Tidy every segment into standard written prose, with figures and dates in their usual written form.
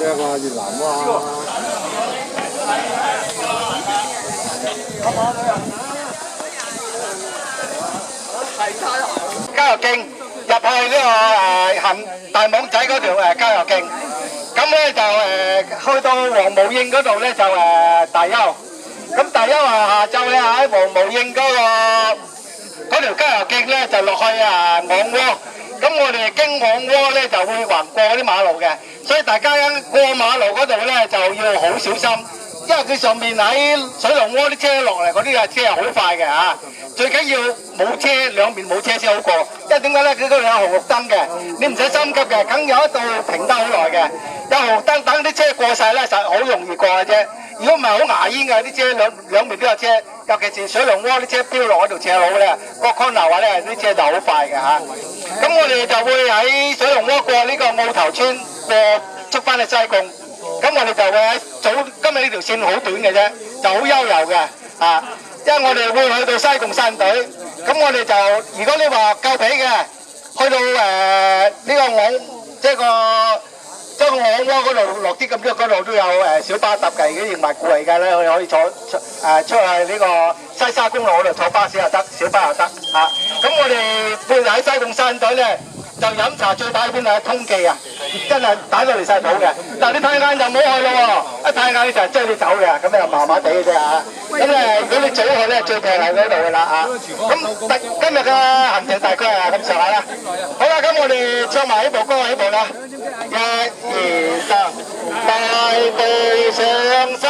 咩㗎？越南啊！郊遊徑入去呢個行大網仔嗰條郊遊徑，咁咧就去到黃毛應嗰度咧就大休。咁大休下晝咧喺黃毛應嗰條郊遊徑咧就落去昂窩。咁我哋經昂窩咧就會橫過啲馬路嘅，所以大家過馬路嗰度咧就要好小心，因為佢上面喺水龍窩啲車落嚟嗰啲車係好快嘅嚇。最緊要冇車，兩邊冇車先好過，因為點解咧？佢嗰度有紅綠燈嘅，你唔使心急嘅，梗有一度停得好耐嘅。有紅綠燈，等啲車過晒咧，就好容易過嘅啫。如果唔係好牙煙嘅，啲車兩邊都有車，尤其是水龍窩啲車飆落嗰條斜路咧，個 corner 話咧啲車就好快嘅嚇。咁我哋就會喺水龍窩過呢個澳頭村出翻去西貢。咁我哋就會喺今日呢條線好短嘅啫，就好悠遊嘅啊。因為我哋會去到西貢山隊，咁我哋就如果你話夠皮嘅，去到呢個昂即係個昂窩嗰度落啲咁多嗰度都有小巴搭嘅，如果認為貴嘅咧，可以坐出去呢個西沙公路嗰度坐巴士又得，小巴又得嚇。咁我哋會喺西貢山隊咧就飲茶最打邊係通記啊！真係打到離曬譜嘅，但係你太晏就唔好去咯喎！一太晏你就追你走嘅，咁又麻麻地嘅啫嚇。咁如果你早去咧，最平係嗰度嘅啦嚇。咁今日嘅行程大概係咁上下啦。好啦，咁我哋唱埋呢部歌起步啦。1、2、3，大步上山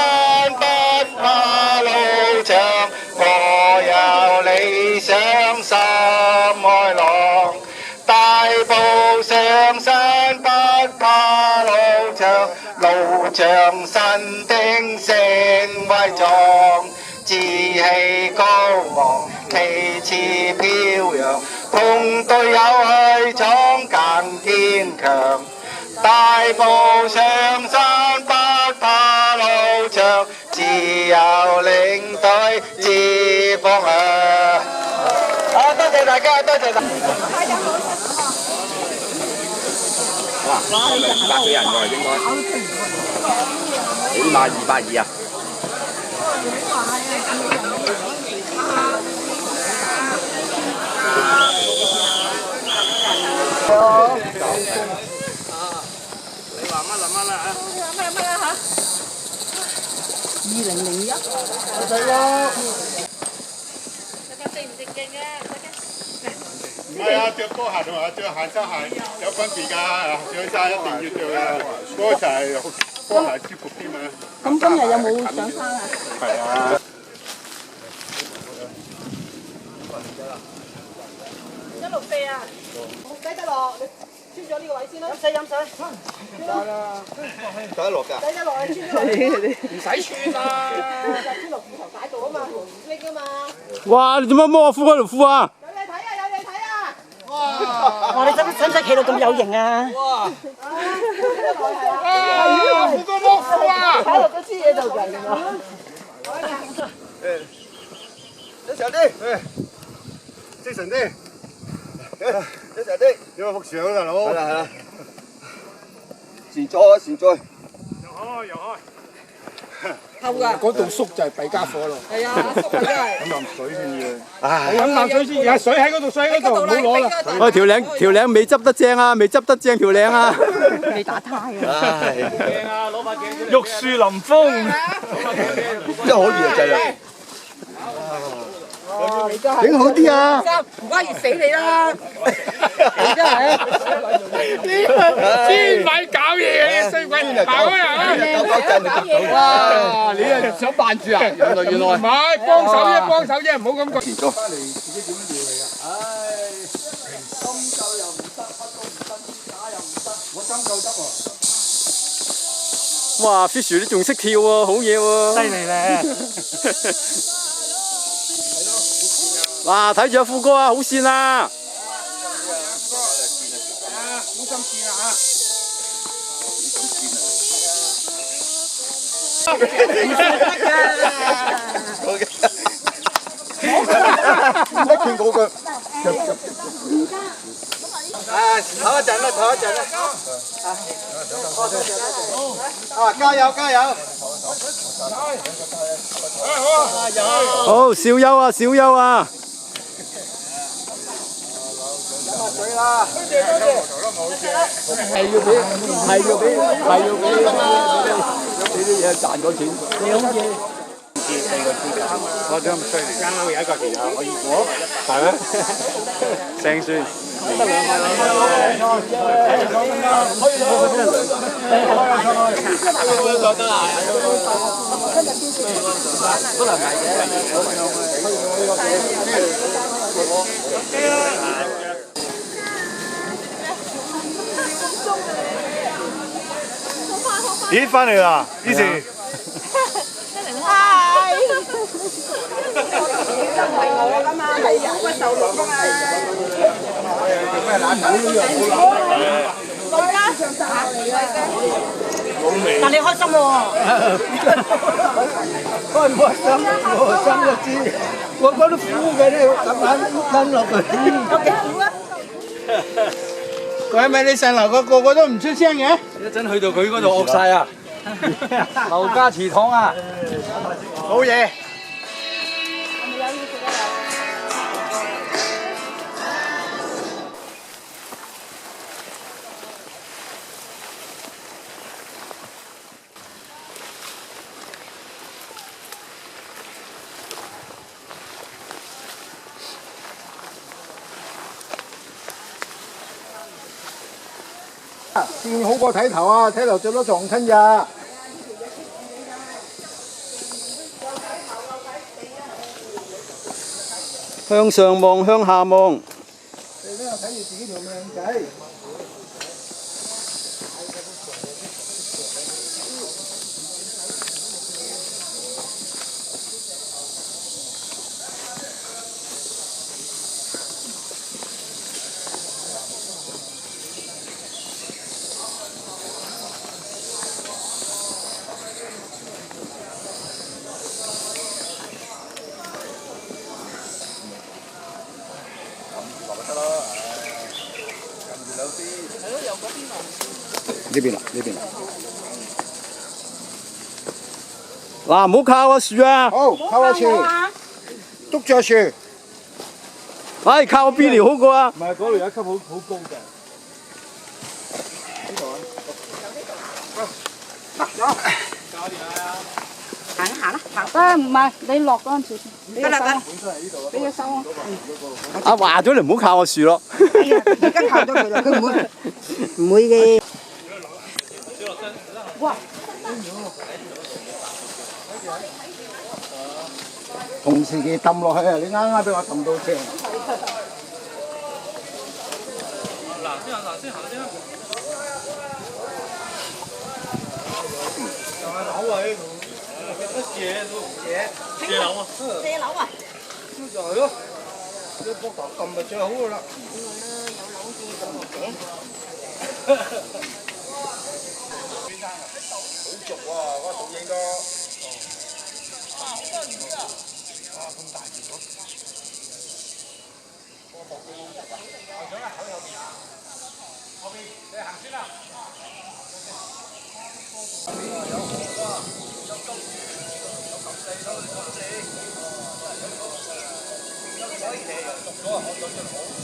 不怕路長，我有理想心愛郎。大步上山不怕路長，路長身定性威壯，志氣高昂，旗幟飄揚，同隊友去闖更堅強。大步上山不怕路長，自由領隊指方向。好，多謝大家，多謝大家。哇，200幾人喎應該，起碼220啊！你話乜啦嚇？乜嚇？2001，我睇咯。正唔正經啊？唔係啊，着波鞋同埋着鞋衫鞋有分別㗎，着衫一定要着嘅，波鞋舒服啲嘛。咁今日有冇上山啊？係啊。一路飛啊！低得落，你穿咗呢個位先啦。飲水。低落㗎。低得落，你穿咗落。唔使穿啦。穿落褲頭帶度啊嘛，拎啊嘛。哇！你做乜摸我褲嗰條褲啊？有嘢睇啊！有嘢睇啊！哇！你使唔使企到咁有型啊？哇！褲哥摸褲啊！睇落嗰支嘢就型啊！小小啲，精神啲，小小啲，有冇服上大佬？係啦係啦，前座啊前座。又開。後㗎。嗰度縮就係弊家伙咯。係啊，縮啊真係。飲啖水先嘅。唉，飲啖水先，有水喺嗰度，水喺嗰度，唔好攞啦。喂，條領未執得正啊，未執得正條領啊。未打呔啊！鏡啊，攞把鏡出嚟。玉樹臨風。真係可以啊，真係。你真係整好啲啊！唔關熱死你啦！你真係千米搞嘢嘅衰鬼，行啊！哇！你啊想扮住啊？原來唔係幫手啫，唔好咁講。前座。翻嚟自己點樣料理啊？唉，針灸又唔得，乜都唔得，支架又唔得，我針灸得喎。哇 ，Fish 你仲識跳喎，好嘢喎！犀利咧！哇，睇住阿富哥啊，好線啊！小心線啊！一見嗰個。唞一陣啦，唞一陣啦。啊，加油加油！好，小優啊，小優啊！飲水啦！係要俾呢啲嘢賺咗錢。你好嘢。我點咁犀利？啱啱有一個其他可以過，係咩？正算。得兩塊咦，翻嚟啦！呢時。但你開心喎！開唔開心？開心就知。我覺得苦嘅咧，咁樣吞落去。有幾苦啊？喂，咪你上樓個個都唔出聲嘅？一陣去到佢嗰度惡晒啊！劉家祠堂啊！好嘢。見好過睇頭啊！睇頭最多撞親咋。向上望，向下望。你都有睇住自己條命仔。呢邊啦，呢邊啦。嗱，唔好靠個樹啊！好，靠個樹，捉住個樹。唉，靠個邊條好過啊！唔係，嗰度有一級好高嘅。行一行啦，行。啊，唔係，你落嗰陣時先。得啦得啦，俾佢收啊。啊，話咗你唔好靠個樹咯。哎呀，而家靠咗佢啦，佢唔會嘅。哇！同時期抌落去啊！你啱啱俾我抌到正。借樓啊！就係咯，一膊頭撳咪最好噶啦。好熟喎，嗰個倒影都。哇！好多魚啊！哇！咁大條喎。個殼都好熟啊！校長啊，喺後邊啊，後邊你行先啦。有河啊，有金魚，有錦鯉，有錦鯉。有期熟咗啊！我覺得好食。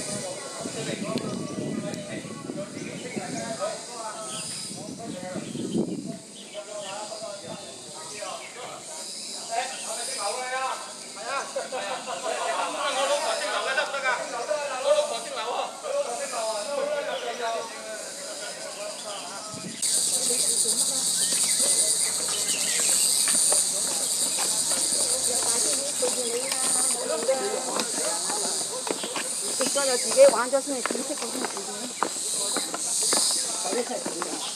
食咗就自己玩咗先，係紫色嗰啲自己。